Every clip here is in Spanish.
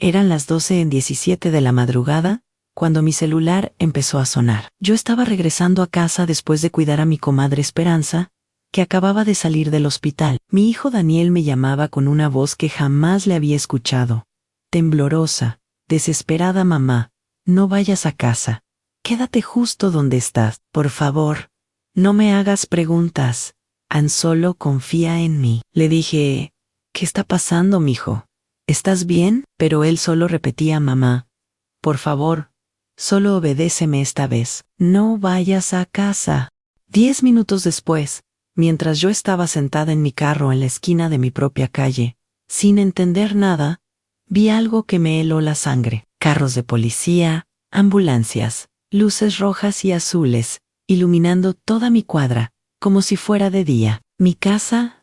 Eran las 12:17 de la madrugada, cuando mi celular empezó a sonar. Yo estaba regresando a casa después de cuidar a mi comadre Esperanza, que acababa de salir del hospital. Mi hijo Daniel me llamaba con una voz que jamás le había escuchado. Temblorosa, desesperada: mamá, no vayas a casa. Quédate justo donde estás. Por favor, no me hagas preguntas. Solo confía en mí. Le dije: ¿qué está pasando, mijo? ¿Estás bien? Pero él solo repetía: mamá, por favor, solo obedéceme esta vez. No vayas a casa. 10 minutos después, mientras yo estaba sentada en mi carro en la esquina de mi propia calle, sin entender nada, vi algo que me heló la sangre. Carros de policía, ambulancias, luces rojas y azules, iluminando toda mi cuadra, como si fuera de día. Mi casa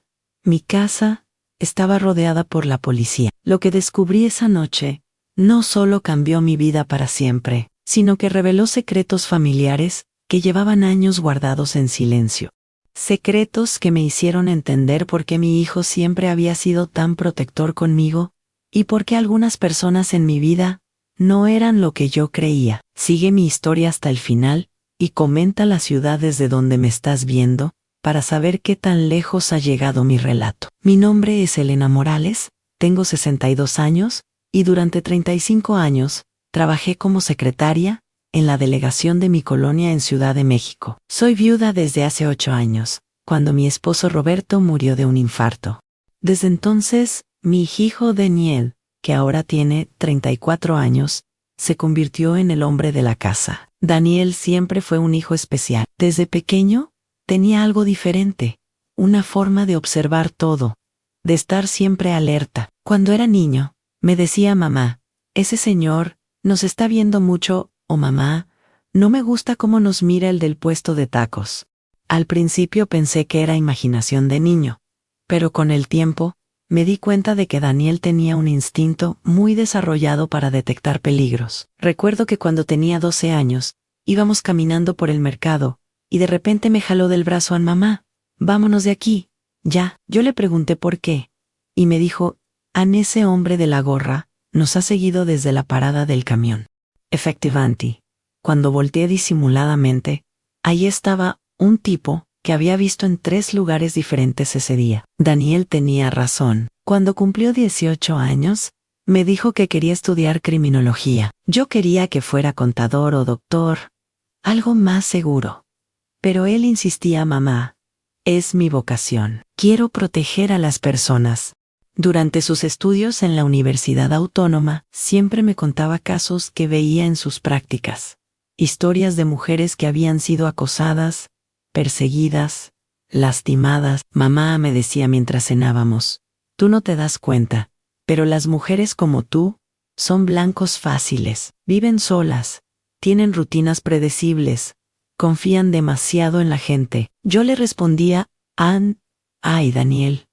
estaba rodeada por la policía. Lo que descubrí esa noche no solo cambió mi vida para siempre, sino que reveló secretos familiares que llevaban años guardados en silencio. Secretos que me hicieron entender por qué mi hijo siempre había sido tan protector conmigo y por qué algunas personas en mi vida no eran lo que yo creía. Sigue mi historia hasta el final y comenta la ciudad desde donde me estás viendo para saber qué tan lejos ha llegado mi relato. Mi nombre es Elena Morales, tengo 62 años y durante 35 años trabajé como secretaria en la delegación de mi colonia en Ciudad de México. Soy viuda desde hace 8 años, cuando mi esposo Roberto murió de un infarto. Desde entonces, mi hijo Daniel, que ahora tiene 34 años, se convirtió en el hombre de la casa. Daniel siempre fue un hijo especial. Desde pequeño, tenía algo diferente, una forma de observar todo, de estar siempre alerta. Cuando era niño, me decía: mamá, ese señor nos está viendo mucho, o mamá, no me gusta cómo nos mira el del puesto de tacos. Al principio pensé que era imaginación de niño, pero con el tiempo, me di cuenta de que Daniel tenía un instinto muy desarrollado para detectar peligros. Recuerdo que cuando tenía 12 años, íbamos caminando por el mercado, y de repente me jaló del brazo a mamá: vámonos de aquí, ya. Yo le pregunté por qué, y me dijo: ese hombre de la gorra nos ha seguido desde la parada del camión. Efectivamente, cuando volteé disimuladamente, ahí estaba un tipo que había visto en 3 lugares diferentes ese día. Daniel tenía razón. Cuando cumplió 18 años, me dijo que quería estudiar criminología. Yo quería que fuera contador o doctor, algo más seguro. Pero él insistía: mamá, es mi vocación. Quiero proteger a las personas. Durante sus estudios en la Universidad Autónoma, siempre me contaba casos que veía en sus prácticas. Historias de mujeres que habían sido acosadas, perseguidas, lastimadas. Mamá, me decía mientras cenábamos, tú no te das cuenta, pero las mujeres como tú son blancos fáciles, viven solas, tienen rutinas predecibles, confían demasiado en la gente. Yo le respondía: ay, Daniel,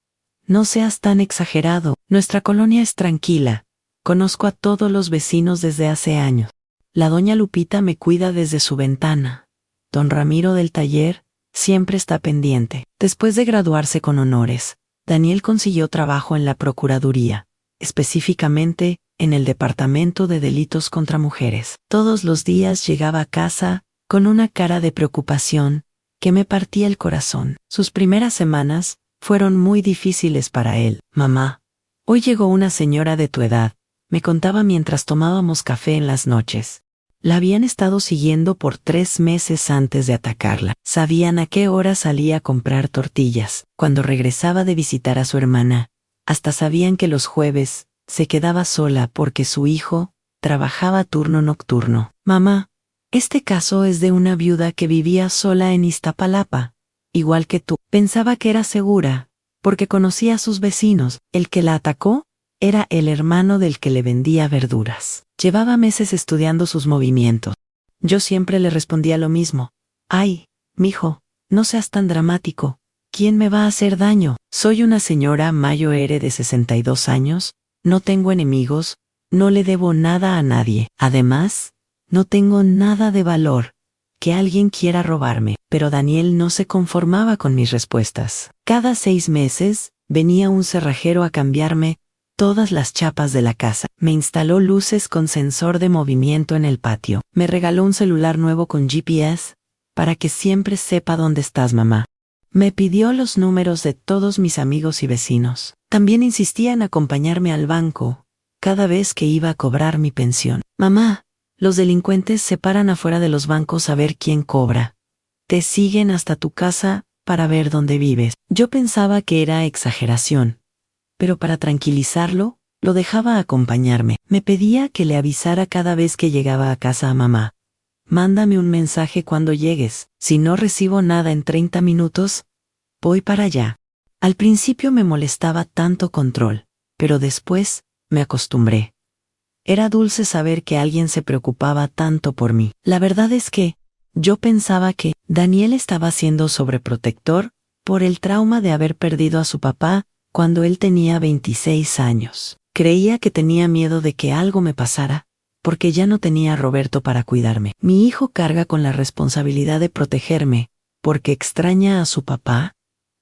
no seas tan exagerado. Nuestra colonia es tranquila. Conozco a todos los vecinos desde hace años. La doña Lupita me cuida desde su ventana. Don Ramiro del taller siempre está pendiente. Después de graduarse con honores, Daniel consiguió trabajo en la Procuraduría, específicamente en el Departamento de Delitos contra Mujeres. Todos los días llegaba a casa con una cara de preocupación que me partía el corazón. Sus primeras semanas fueron muy difíciles para él. Mamá, hoy llegó una señora de tu edad, me contaba mientras tomábamos café en las noches. La habían estado siguiendo por 3 meses antes de atacarla. Sabían a qué hora salía a comprar tortillas, cuando regresaba de visitar a su hermana. Hasta sabían que los jueves se quedaba sola porque su hijo trabajaba turno nocturno. Mamá, este caso es de una viuda que vivía sola en Iztapalapa, igual que tú. Pensaba que era segura, porque conocía a sus vecinos. El que la atacó era el hermano del que le vendía verduras. Llevaba meses estudiando sus movimientos. Yo siempre le respondía lo mismo: ay, mijo, no seas tan dramático. ¿Quién me va a hacer daño? Soy una señora mayor de 62 años, no tengo enemigos, no le debo nada a nadie. Además, no tengo nada de valor que alguien quiera robarme. Pero Daniel no se conformaba con mis respuestas. Cada 6 meses, venía un cerrajero a cambiarme todas las chapas de la casa. Me instaló luces con sensor de movimiento en el patio. Me regaló un celular nuevo con GPS, para que siempre sepa dónde estás, mamá. Me pidió los números de todos mis amigos y vecinos. También insistía en acompañarme al banco cada vez que iba a cobrar mi pensión. Mamá, los delincuentes se paran afuera de los bancos a ver quién cobra. Te siguen hasta tu casa para ver dónde vives. Yo pensaba que era exageración, pero para tranquilizarlo, lo dejaba acompañarme. Me pedía que le avisara cada vez que llegaba a casa a mamá. Mándame un mensaje cuando llegues. Si no recibo nada en 30 minutos, voy para allá. Al principio me molestaba tanto control, pero después me acostumbré. Era dulce saber que alguien se preocupaba tanto por mí. La verdad es que yo pensaba que Daniel estaba siendo sobreprotector por el trauma de haber perdido a su papá cuando él tenía 26 años. Creía que tenía miedo de que algo me pasara, porque ya no tenía a Roberto para cuidarme. Mi hijo carga con la responsabilidad de protegerme, porque extraña a su papá,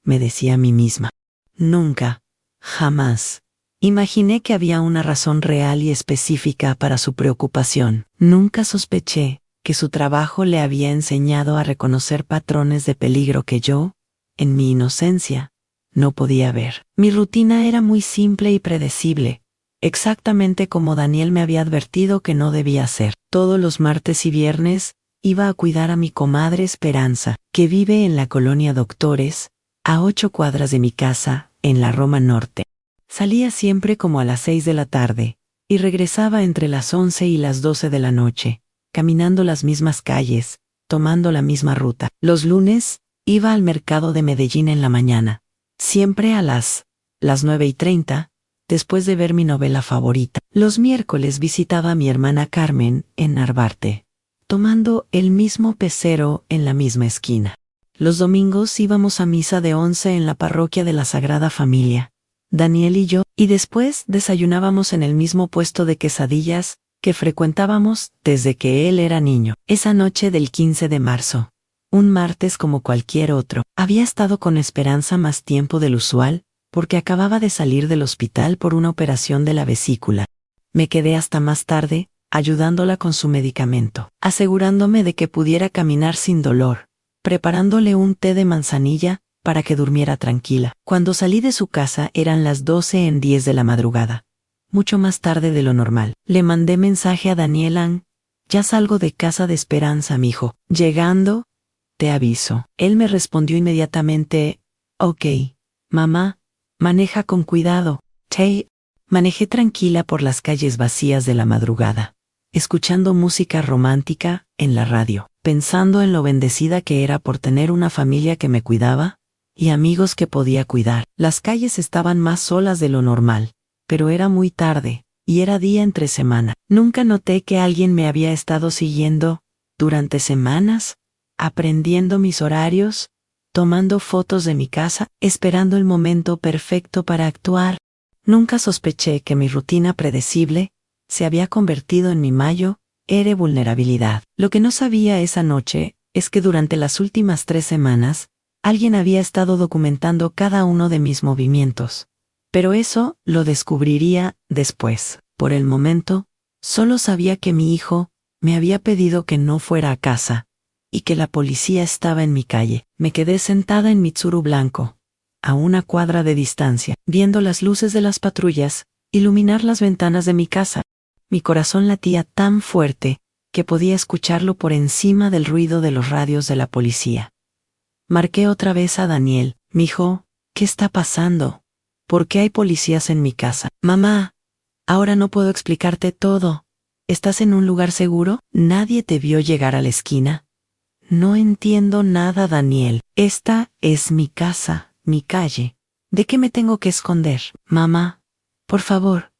me decía a mí misma. Nunca, jamás, imaginé que había una razón real y específica para su preocupación. Nunca sospeché que su trabajo le había enseñado a reconocer patrones de peligro que yo, en mi inocencia, no podía ver. Mi rutina era muy simple y predecible, exactamente como Daniel me había advertido que no debía hacer. Todos los martes y viernes iba a cuidar a mi comadre Esperanza, que vive en la colonia Doctores, a 8 cuadras de mi casa, en la Roma Norte. Salía siempre como a las 6 de la tarde, y regresaba entre las 11 y las 12 de la noche, caminando las mismas calles, tomando la misma ruta. Los lunes, iba al mercado de Medellín en la mañana, siempre a las 9:30, después de ver mi novela favorita. Los miércoles visitaba a mi hermana Carmen en Narvarte, tomando el mismo pecero en la misma esquina. Los domingos íbamos a misa de 11 en la parroquia de la Sagrada Familia, Daniel y yo, y después desayunábamos en el mismo puesto de quesadillas que frecuentábamos desde que él era niño. Esa noche del 15 de marzo, un martes como cualquier otro, había estado con Esperanza más tiempo del usual, porque acababa de salir del hospital por una operación de la vesícula. Me quedé hasta más tarde, ayudándola con su medicamento, asegurándome de que pudiera caminar sin dolor, preparándole un té de manzanilla para que durmiera tranquila. Cuando salí de su casa eran las 12:10 de la madrugada, mucho más tarde de lo normal. Le mandé mensaje a Danielan: ya salgo de casa de Esperanza, mijo. Llegando, te aviso. Él me respondió inmediatamente: ok, mamá, maneja con cuidado. Manejé tranquila por las calles vacías de la madrugada, escuchando música romántica en la radio, pensando en lo bendecida que era por tener una familia que me cuidaba y amigos que podía cuidar. Las calles estaban más solas de lo normal, pero era muy tarde, y era día entre semana. Nunca noté que alguien me había estado siguiendo durante semanas, aprendiendo mis horarios, tomando fotos de mi casa, esperando el momento perfecto para actuar. Nunca sospeché que mi rutina predecible se había convertido en mi mayor vulnerabilidad. Lo que no sabía esa noche es que durante las últimas 3 semanas, alguien había estado documentando cada uno de mis movimientos. Pero eso lo descubriría después. Por el momento, solo sabía que mi hijo me había pedido que no fuera a casa, y que la policía estaba en mi calle. Me quedé sentada en mi Tsuru blanco, a 1 cuadra de distancia, viendo las luces de las patrullas iluminar las ventanas de mi casa. Mi corazón latía tan fuerte que podía escucharlo por encima del ruido de los radios de la policía. Marqué otra vez a Daniel. Mijo, ¿qué está pasando? ¿Por qué hay policías en mi casa? Mamá, ahora no puedo explicarte todo. ¿Estás en un lugar seguro? ¿Nadie te vio llegar a la esquina? No entiendo nada, Daniel. Esta es mi casa, mi calle. ¿De qué me tengo que esconder? Mamá, por favor,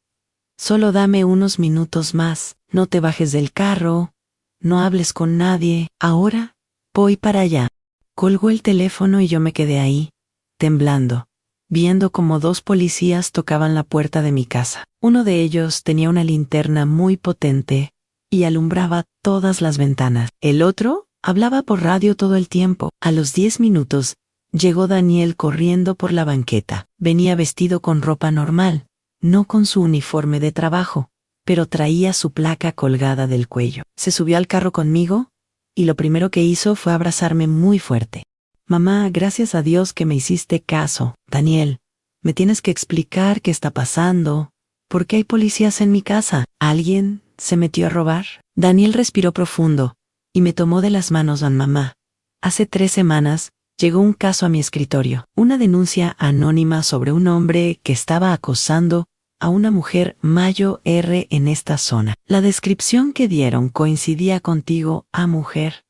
solo dame unos minutos más. No te bajes del carro. No hables con nadie. Ahora, voy para allá. Colgó el teléfono y yo me quedé ahí, temblando, viendo cómo 2 policías tocaban la puerta de mi casa. Uno de ellos tenía una linterna muy potente y alumbraba todas las ventanas. El otro hablaba por radio todo el tiempo. A los 10 minutos, llegó Daniel corriendo por la banqueta. Venía vestido con ropa normal, no con su uniforme de trabajo, pero traía su placa colgada del cuello. Se subió al carro conmigo y lo primero que hizo fue abrazarme muy fuerte. Mamá, gracias a Dios que me hiciste caso. Daniel, me tienes que explicar qué está pasando. ¿Por qué hay policías en mi casa? ¿Alguien se metió a robar? Daniel respiró profundo y me tomó de las manos. Mamá, hace 3 semanas llegó un caso a mi escritorio, una denuncia anónima sobre un hombre que estaba acosando a una mujer mayor en esta zona. La descripción que dieron coincidía contigo, mujer,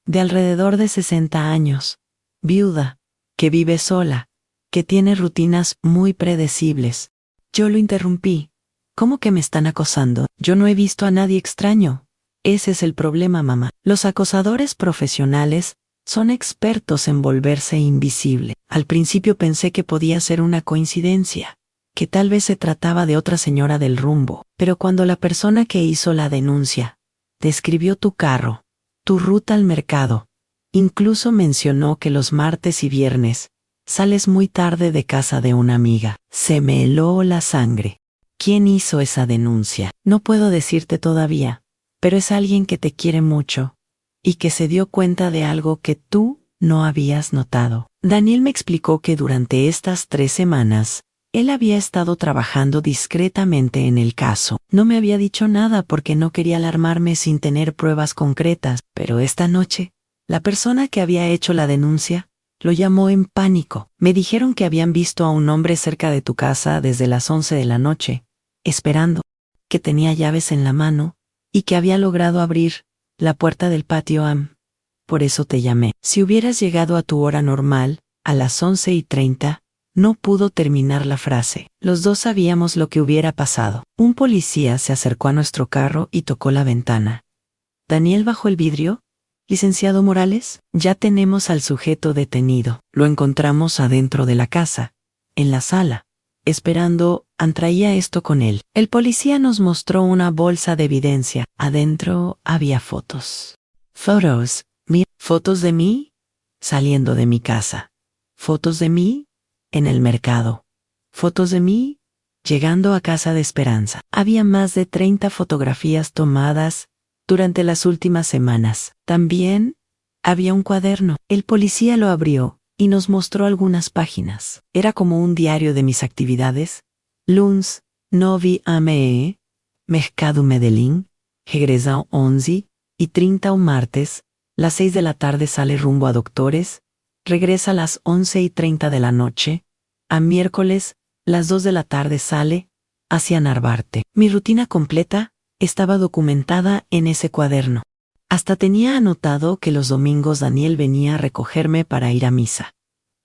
de alrededor de 60 años, viuda, que vive sola, que tiene rutinas muy predecibles. Yo lo interrumpí. ¿Cómo que me están acosando? Yo no he visto a nadie extraño. Ese es el problema, mamá. Los acosadores profesionales son expertos en volverse invisible. Al principio pensé que podía ser una coincidencia, que tal vez se trataba de otra señora del rumbo, pero cuando la persona que hizo la denuncia describió tu carro, tu ruta al mercado, incluso mencionó que los martes y viernes sales muy tarde de casa de una amiga, se me heló la sangre. ¿Quién hizo esa denuncia? No puedo decirte todavía, pero es alguien que te quiere mucho y que se dio cuenta de algo que tú no habías notado. Daniel me explicó que durante estas 3 semanas, él había estado trabajando discretamente en el caso. No me había dicho nada porque no quería alarmarme sin tener pruebas concretas, pero esta noche, la persona que había hecho la denuncia lo llamó en pánico. Me dijeron que habían visto a un hombre cerca de tu casa desde las 11 de la noche, esperando, que tenía llaves en la mano y que había logrado abrir la puerta del patio. Por eso te llamé. Si hubieras llegado a tu hora normal, a las 11:30, no pudo terminar la frase. Los dos sabíamos lo que hubiera pasado. Un policía se acercó a nuestro carro y tocó la ventana. Daniel bajó el vidrio. Licenciado Morales, ya tenemos al sujeto detenido. Lo encontramos adentro de la casa, en la sala, esperando. Traía esto con él. El policía nos mostró una bolsa de evidencia. Adentro había fotos. Fotos de mí saliendo de mi casa. Fotos de mí en el mercado. Fotos de mí llegando a casa de Esperanza. Había más de 30 fotografías tomadas durante las últimas semanas. También había un cuaderno. El policía lo abrió y nos mostró algunas páginas. Era como un diario de mis actividades. Luns, 9 am, Mercado Medellín, regresão 11:30 un martes, las 6 de la tarde sale rumbo a Doctores, regresa a las 11:30 de la noche, a miércoles, las 2 de la tarde sale hacia Narvarte. Mi rutina completa estaba documentada en ese cuaderno. Hasta tenía anotado que los domingos Daniel venía a recogerme para ir a misa.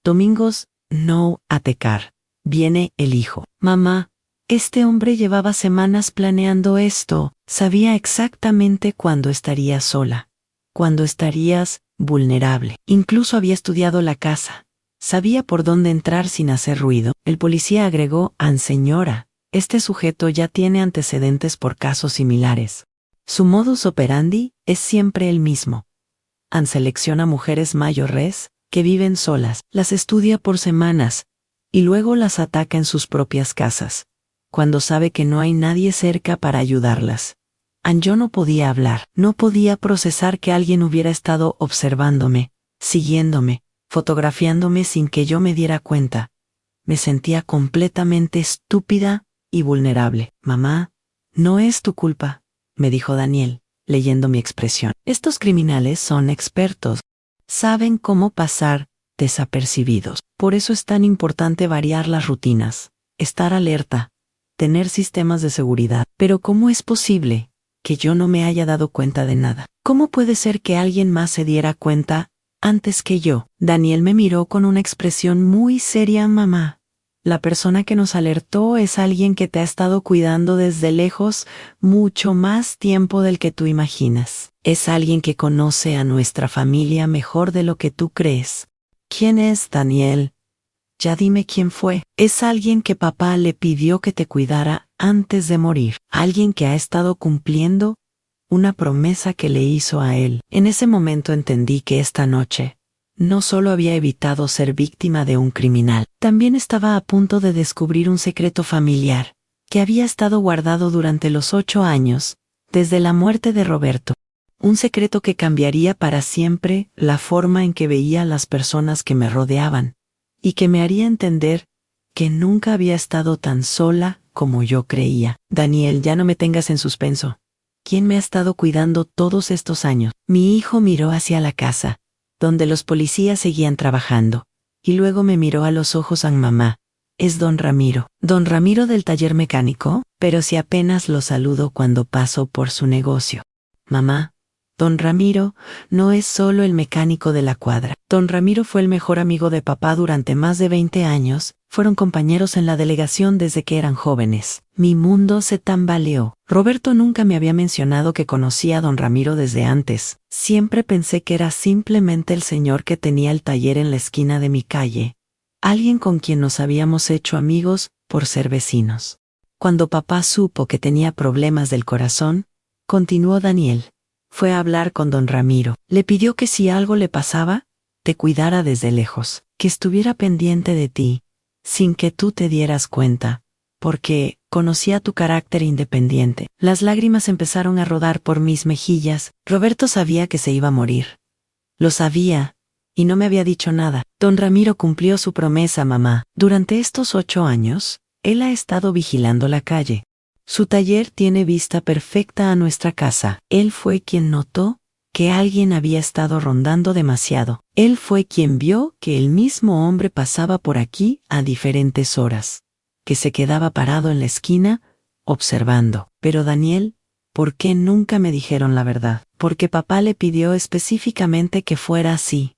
Domingos, no a tecar. Viene el hijo. Mamá, este hombre llevaba semanas planeando esto. Sabía exactamente cuándo estarías sola, cuándo estarías vulnerable. Incluso había estudiado la casa. Sabía por dónde entrar sin hacer ruido. El policía agregó: señora, este sujeto ya tiene antecedentes por casos similares. Su modus operandi es siempre el mismo. Selecciona mujeres mayores que viven solas, las estudia por semanas y luego las ataca en sus propias casas, cuando sabe que no hay nadie cerca para ayudarlas. Yo no podía hablar, no podía procesar que alguien hubiera estado observándome, siguiéndome, fotografiándome sin que yo me diera cuenta. Me sentía completamente estúpida y vulnerable. Mamá, no es tu culpa, me dijo Daniel, leyendo mi expresión. Estos criminales son expertos. Saben cómo pasar desapercibidos. Por eso es tan importante variar las rutinas, estar alerta, tener sistemas de seguridad. Pero ¿cómo es posible que yo no me haya dado cuenta de nada? ¿Cómo puede ser que alguien más se diera cuenta antes que yo? Daniel me miró con una expresión muy seria. Mamá, la persona que nos alertó es alguien que te ha estado cuidando desde lejos mucho más tiempo del que tú imaginas. Es alguien que conoce a nuestra familia mejor de lo que tú crees. ¿Quién es, Daniel? Ya dime quién fue. Es alguien que papá le pidió que te cuidara antes de morir. Alguien que ha estado cumpliendo una promesa que le hizo a él. En ese momento entendí que esta noche no solo había evitado ser víctima de un criminal, también estaba a punto de descubrir un secreto familiar que había estado guardado durante los 8 años, desde la muerte de Roberto. Un secreto que cambiaría para siempre la forma en que veía a las personas que me rodeaban, y que me haría entender que nunca había estado tan sola como yo creía. Daniel, ya no me tengas en suspenso. ¿Quién me ha estado cuidando todos estos años? Mi hijo miró hacia la casa, donde los policías seguían trabajando, y luego me miró a los ojos a mamá. Es don Ramiro. ¿Don Ramiro del taller mecánico? Pero si apenas lo saludo cuando paso por su negocio. Mamá, don Ramiro no es solo el mecánico de la cuadra. Don Ramiro fue el mejor amigo de papá durante más de 20 años. Fueron compañeros en la delegación desde que eran jóvenes. Mi mundo se tambaleó. Roberto nunca me había mencionado que conocía a don Ramiro desde antes. Siempre pensé que era simplemente el señor que tenía el taller en la esquina de mi calle. Alguien con quien nos habíamos hecho amigos por ser vecinos. Cuando papá supo que tenía problemas del corazón, continuó Daniel, fue a hablar con don Ramiro. Le pidió que si algo le pasaba, te cuidara desde lejos, que estuviera pendiente de ti, sin que tú te dieras cuenta, porque conocía tu carácter independiente. Las lágrimas empezaron a rodar por mis mejillas. Roberto sabía que se iba a morir. Lo sabía, y no me había dicho nada. Don Ramiro cumplió su promesa, mamá. Durante estos 8 años, él ha estado vigilando la calle. Su taller tiene vista perfecta a nuestra casa. Él fue quien notó que alguien había estado rondando demasiado. Él fue quien vio que el mismo hombre pasaba por aquí a diferentes horas, que se quedaba parado en la esquina, observando. Pero Daniel, ¿por qué nunca me dijeron la verdad? Porque papá le pidió específicamente que fuera así.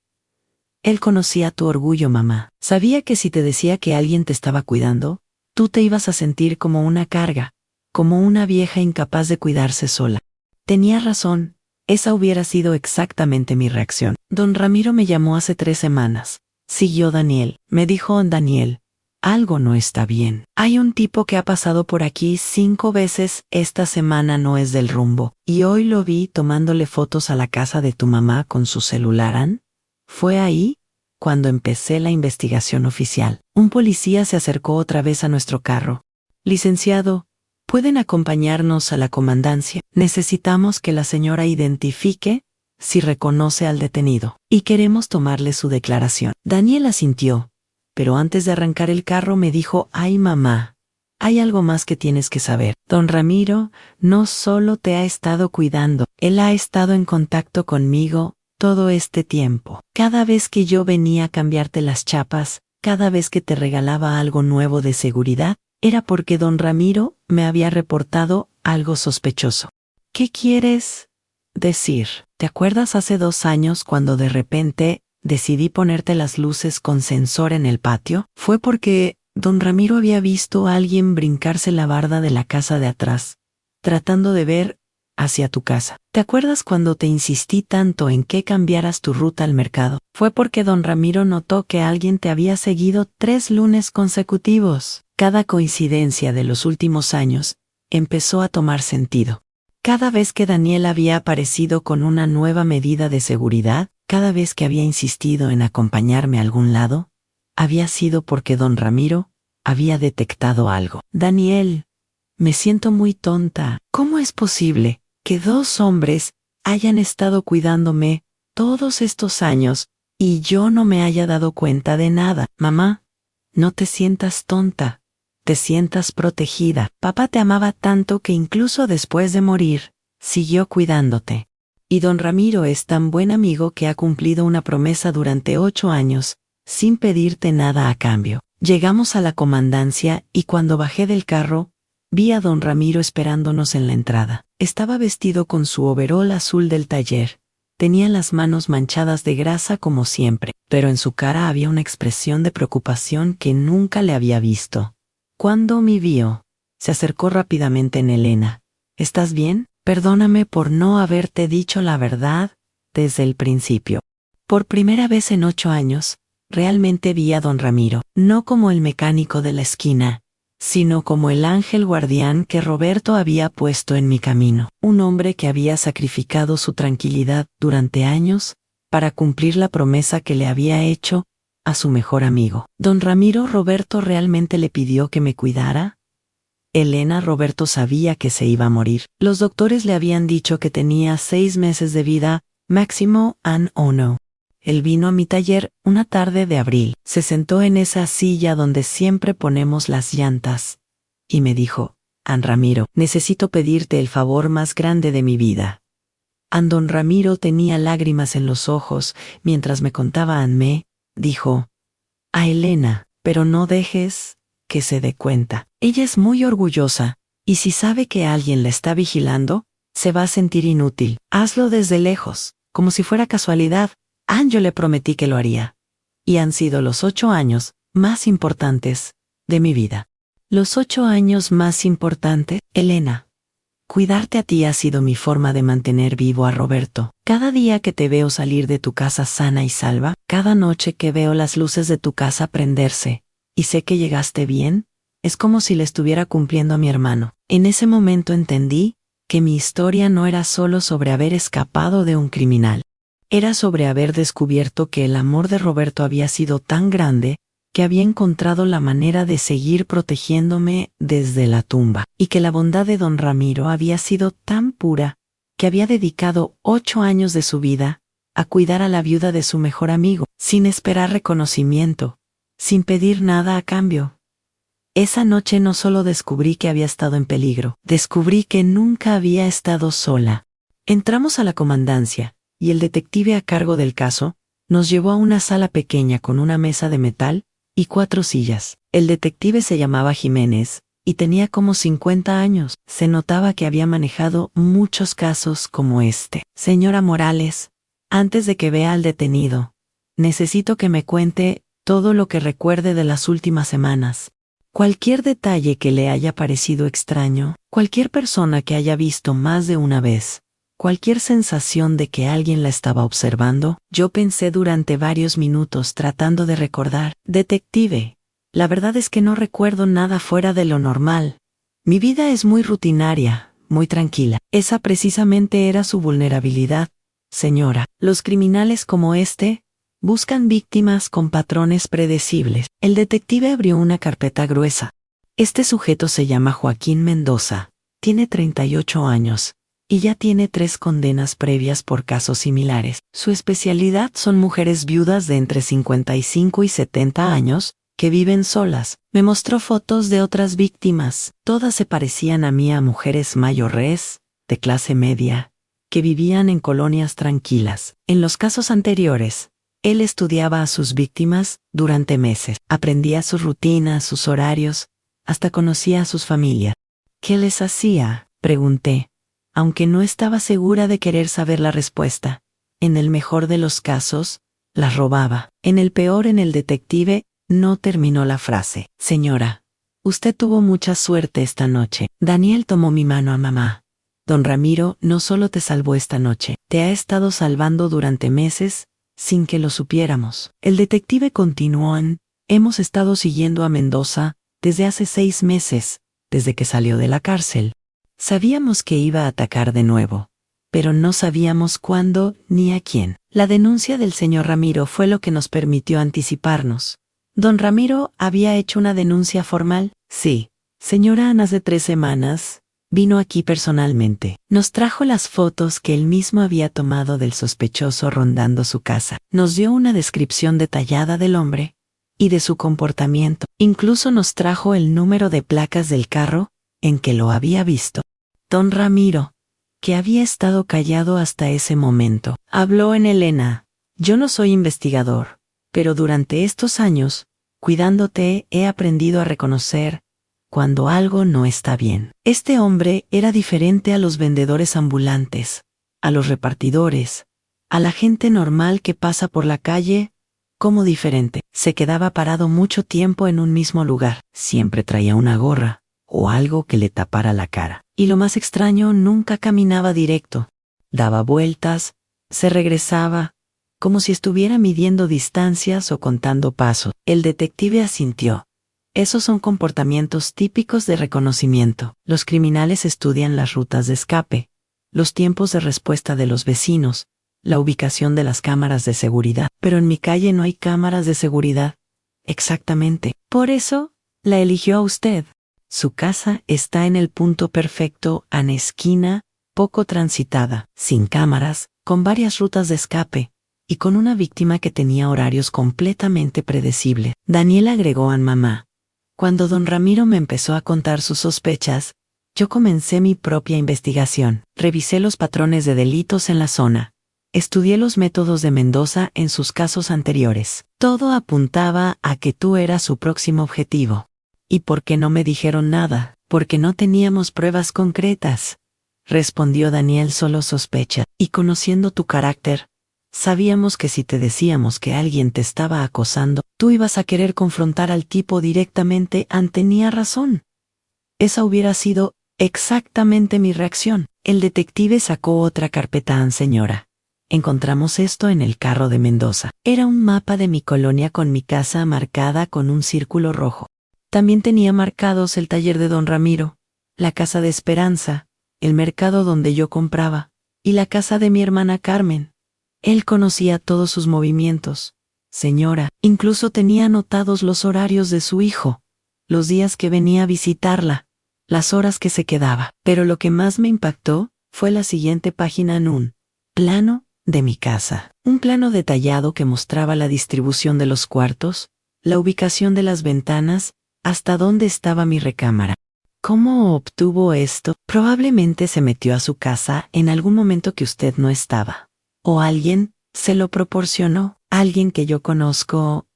Él conocía tu orgullo, mamá. Sabía que si te decía que alguien te estaba cuidando, tú te ibas a sentir como una carga, como una vieja incapaz de cuidarse sola. Tenía razón, esa hubiera sido exactamente mi reacción. Don Ramiro me llamó hace 3 semanas. Siguió Daniel. Me dijo Daniel, algo no está bien. Hay un tipo que ha pasado por aquí 5 veces esta semana, no es del rumbo. Y hoy lo vi tomándole fotos a la casa de tu mamá con su celular. ¿Han? Fue ahí cuando empecé la investigación oficial. Un policía se acercó otra vez a nuestro carro. Licenciado, ¿pueden acompañarnos a la comandancia? Necesitamos que la señora identifique si reconoce al detenido, y queremos tomarle su declaración. Daniel asintió, pero antes de arrancar el carro me dijo, ay mamá, hay algo más que tienes que saber. Don Ramiro no solo te ha estado cuidando, él ha estado en contacto conmigo todo este tiempo. Cada vez que yo venía a cambiarte las chapas, cada vez que te regalaba algo nuevo de seguridad, era porque don Ramiro me había reportado algo sospechoso. ¿Qué quieres decir? ¿Te acuerdas hace 2 años cuando de repente decidí ponerte las luces con sensor en el patio? Fue porque don Ramiro había visto a alguien brincarse la barda de la casa de atrás, tratando de ver hacia tu casa. ¿Te acuerdas cuando te insistí tanto en que cambiaras tu ruta al mercado? Fue porque don Ramiro notó que alguien te había seguido 3 lunes consecutivos. Cada coincidencia de los últimos años empezó a tomar sentido. Cada vez que Daniel había aparecido con una nueva medida de seguridad, cada vez que había insistido en acompañarme a algún lado, había sido porque don Ramiro había detectado algo. Daniel, me siento muy tonta. ¿Cómo es posible que 2 hombres hayan estado cuidándome todos estos años y yo no me haya dado cuenta de nada? Mamá, no te sientas tonta, te sientas protegida. Papá te amaba tanto que incluso después de morir, siguió cuidándote. Y don Ramiro es tan buen amigo que ha cumplido una promesa durante 8 años, sin pedirte nada a cambio. Llegamos a la comandancia y cuando bajé del carro, vi a don Ramiro esperándonos en la entrada. Estaba vestido con su overol azul del taller. Tenía las manos manchadas de grasa como siempre, pero en su cara había una expresión de preocupación que nunca le había visto. Cuando me vio, se acercó rápidamente en Elena. ¿Estás bien? Perdóname por no haberte dicho la verdad desde el principio. Por primera vez en 8 años, realmente vi a don Ramiro, no como el mecánico de la esquina, sino como el ángel guardián que Roberto había puesto en mi camino. Un hombre que había sacrificado su tranquilidad durante años para cumplir la promesa que le había hecho a su mejor amigo. Don Ramiro, ¿Roberto realmente le pidió que me cuidara? Elena, Roberto sabía que se iba a morir. Los doctores le habían dicho que tenía 6 meses de vida, máximo and oh no. Él vino a mi taller una tarde de abril. Se sentó en esa silla donde siempre ponemos las llantas. Y me dijo, An Ramiro, necesito pedirte el favor más grande de mi vida. Don Ramiro tenía lágrimas en los ojos mientras me contaba Anme, dijo, a Elena, pero no dejes que se dé cuenta. Ella es muy orgullosa, y si sabe que alguien la está vigilando, se va a sentir inútil. Hazlo desde lejos, como si fuera casualidad. Yo le prometí que lo haría. Y han sido los 8 años más importantes de mi vida. Los 8 años más importantes, Elena. Cuidarte a ti ha sido mi forma de mantener vivo a Roberto. Cada día que te veo salir de tu casa sana y salva, cada noche que veo las luces de tu casa prenderse, y sé que llegaste bien, es como si le estuviera cumpliendo a mi hermano. En ese momento entendí que mi historia no era solo sobre haber escapado de un criminal. Era sobre haber descubierto que el amor de Roberto había sido tan grande que había encontrado la manera de seguir protegiéndome desde la tumba, y que la bondad de don Ramiro había sido tan pura que había dedicado 8 años de su vida a cuidar a la viuda de su mejor amigo, sin esperar reconocimiento, sin pedir nada a cambio. Esa noche no solo descubrí que había estado en peligro, descubrí que nunca había estado sola. Entramos a la comandancia, y el detective a cargo del caso nos llevó a una sala pequeña con una mesa de metal y 4 sillas. El detective se llamaba Jiménez y tenía como 50 años. Se notaba que había manejado muchos casos como este. Señora Morales, antes de que vea al detenido, necesito que me cuente todo lo que recuerde de las últimas semanas. Cualquier detalle que le haya parecido extraño, cualquier persona que haya visto más de una vez, cualquier sensación de que alguien la estaba observando. Yo pensé durante varios minutos tratando de recordar. Detective, la verdad es que no recuerdo nada fuera de lo normal. Mi vida es muy rutinaria, muy tranquila. Esa precisamente era su vulnerabilidad, señora. Los criminales como este buscan víctimas con patrones predecibles. El detective abrió una carpeta gruesa. Este sujeto se llama Joaquín Mendoza, tiene 38 años. Y ya tiene 3 condenas previas por casos similares. Su especialidad son mujeres viudas de entre 55 y 70 años, que viven solas. Me mostró fotos de otras víctimas. Todas se parecían a mí, a mujeres mayores, de clase media, que vivían en colonias tranquilas. En los casos anteriores, él estudiaba a sus víctimas durante meses. Aprendía sus rutinas, sus horarios, hasta conocía a sus familias. ¿Qué les hacía?, pregunté, aunque no estaba segura de querer saber la respuesta. En el mejor de los casos, las robaba. En el peor, el detective no terminó la frase. Señora, usted tuvo mucha suerte esta noche. Daniel tomó mi mano a mamá. Don Ramiro no solo te salvó esta noche, te ha estado salvando durante meses, sin que lo supiéramos. El detective continuó hemos estado siguiendo a Mendoza desde hace 6 meses, desde que salió de la cárcel. Sabíamos que iba a atacar de nuevo, pero no sabíamos cuándo ni a quién. La denuncia del señor Ramiro fue lo que nos permitió anticiparnos. ¿Don Ramiro había hecho una denuncia formal? Sí. Señora, hace 3 semanas, vino aquí personalmente. Nos trajo las fotos que él mismo había tomado del sospechoso rondando su casa. Nos dio una descripción detallada del hombre y de su comportamiento. Incluso nos trajo el número de placas del carro en que lo había visto. Don Ramiro, que había estado callado hasta ese momento, habló en Elena. Yo no soy investigador, pero durante estos años, cuidándote, he aprendido a reconocer cuando algo no está bien. Este hombre era diferente a los vendedores ambulantes, a los repartidores, a la gente normal que pasa por la calle. Como diferente. Se quedaba parado mucho tiempo en un mismo lugar. Siempre traía una gorra o algo que le tapara la cara. Y lo más extraño, nunca caminaba directo. Daba vueltas, se regresaba, como si estuviera midiendo distancias o contando pasos. El detective asintió. Esos son comportamientos típicos de reconocimiento. Los criminales estudian las rutas de escape, los tiempos de respuesta de los vecinos, la ubicación de las cámaras de seguridad. Pero en mi calle no hay cámaras de seguridad. Exactamente. Por eso, la eligió a usted. Su casa está en el punto perfecto, en esquina, poco transitada, sin cámaras, con varias rutas de escape, y con una víctima que tenía horarios completamente predecibles. Daniel agregó a mamá. Cuando don Ramiro me empezó a contar sus sospechas, yo comencé mi propia investigación. Revisé los patrones de delitos en la zona. Estudié los métodos de Mendoza en sus casos anteriores. Todo apuntaba a que tú eras su próximo objetivo. ¿Y por qué no me dijeron nada? Porque no teníamos pruebas concretas, respondió Daniel. Solo sospecha. Y conociendo tu carácter, sabíamos que si te decíamos que alguien te estaba acosando, tú ibas a querer confrontar al tipo directamente. Tenía razón. Esa hubiera sido exactamente mi reacción. El detective sacó otra carpeta. Señora, encontramos esto en el carro de Mendoza. Era un mapa de mi colonia con mi casa marcada con un círculo rojo. También tenía marcados el taller de don Ramiro, la casa de Esperanza, el mercado donde yo compraba, y la casa de mi hermana Carmen. Él conocía todos sus movimientos. Señora, incluso tenía anotados los horarios de su hijo, los días que venía a visitarla, las horas que se quedaba. Pero lo que más me impactó fue la siguiente página en un plano de mi casa. Un plano detallado que mostraba la distribución de los cuartos, la ubicación de las ventanas, hasta dónde estaba mi recámara. ¿Cómo obtuvo esto? Probablemente se metió a su casa en algún momento que usted no estaba. O alguien se lo proporcionó, alguien que yo conozco.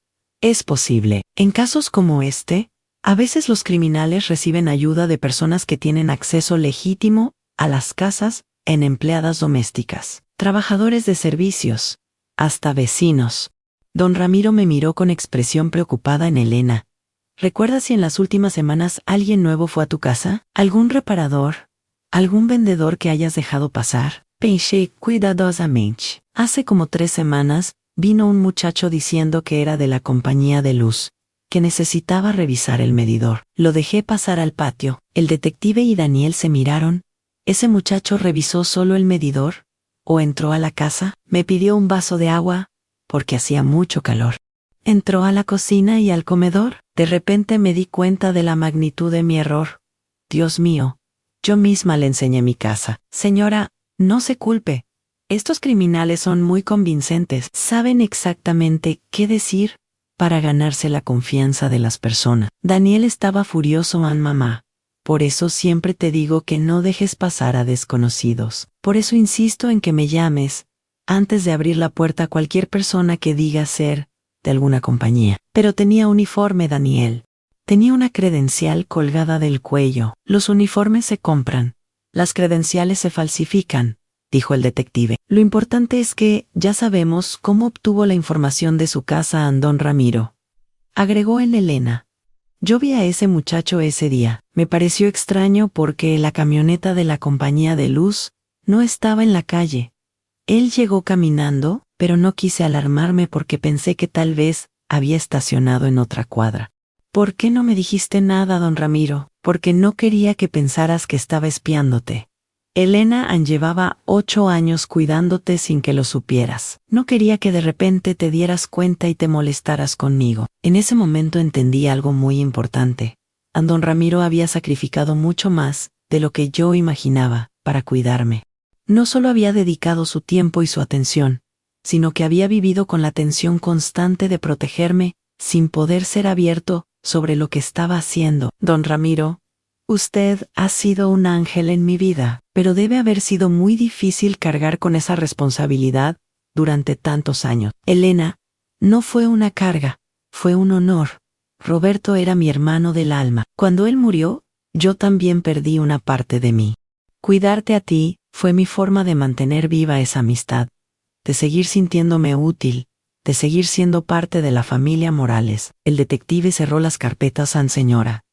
Es posible. En casos como este, a veces los criminales reciben ayuda de personas que tienen acceso legítimo a las casas, en empleadas domésticas, trabajadores de servicios, hasta vecinos. Don Ramiro me miró con expresión preocupada. En Elena, ¿recuerdas si en las últimas semanas alguien nuevo fue a tu casa? ¿Algún reparador? ¿Algún vendedor que hayas dejado pasar? Pensé cuidadosamente. Hace como 3 semanas, vino un muchacho diciendo que era de la compañía de luz, que necesitaba revisar el medidor. Lo dejé pasar al patio. El detective y Daniel se miraron. ¿Ese muchacho revisó solo el medidor? ¿O entró a la casa? Me pidió un vaso de agua, porque hacía mucho calor. Entró a la cocina y al comedor. De repente me di cuenta de la magnitud de mi error. Dios mío, yo misma le enseñé mi casa. Señora, no se culpe. Estos criminales son muy convincentes. Saben exactamente qué decir para ganarse la confianza de las personas. Daniel estaba furioso. Mamá. Por eso siempre te digo que no dejes pasar a desconocidos. Por eso insisto en que me llames antes de abrir la puerta a cualquier persona que diga ser de alguna compañía. Pero tenía uniforme, Daniel. Tenía una credencial colgada del cuello. Los uniformes se compran. Las credenciales se falsifican, dijo el detective. Lo importante es que ya sabemos cómo obtuvo la información de su casa. Don Ramiro, agregó en Elena. Yo vi a ese muchacho ese día. Me pareció extraño porque la camioneta de la compañía de luz no estaba en la calle. Él llegó caminando, pero no quise alarmarme porque pensé que tal vez había estacionado en otra cuadra. ¿Por qué no me dijiste nada, don Ramiro? Porque no quería que pensaras que estaba espiándote. Elena llevaba 8 años cuidándote sin que lo supieras. No quería que de repente te dieras cuenta y te molestaras conmigo. En ese momento entendí algo muy importante. Don Ramiro había sacrificado mucho más de lo que yo imaginaba para cuidarme. No solo había dedicado su tiempo y su atención, sino que había vivido con la tensión constante de protegerme, sin poder ser abierto sobre lo que estaba haciendo. Don Ramiro, usted ha sido un ángel en mi vida, pero debe haber sido muy difícil cargar con esa responsabilidad durante tantos años. Elena, no fue una carga, fue un honor. Roberto era mi hermano del alma. Cuando él murió, yo también perdí una parte de mí. Cuidarte a ti fue mi forma de mantener viva esa amistad, de seguir sintiéndome útil, de seguir siendo parte de la familia Morales. El detective cerró las carpetas. Señora,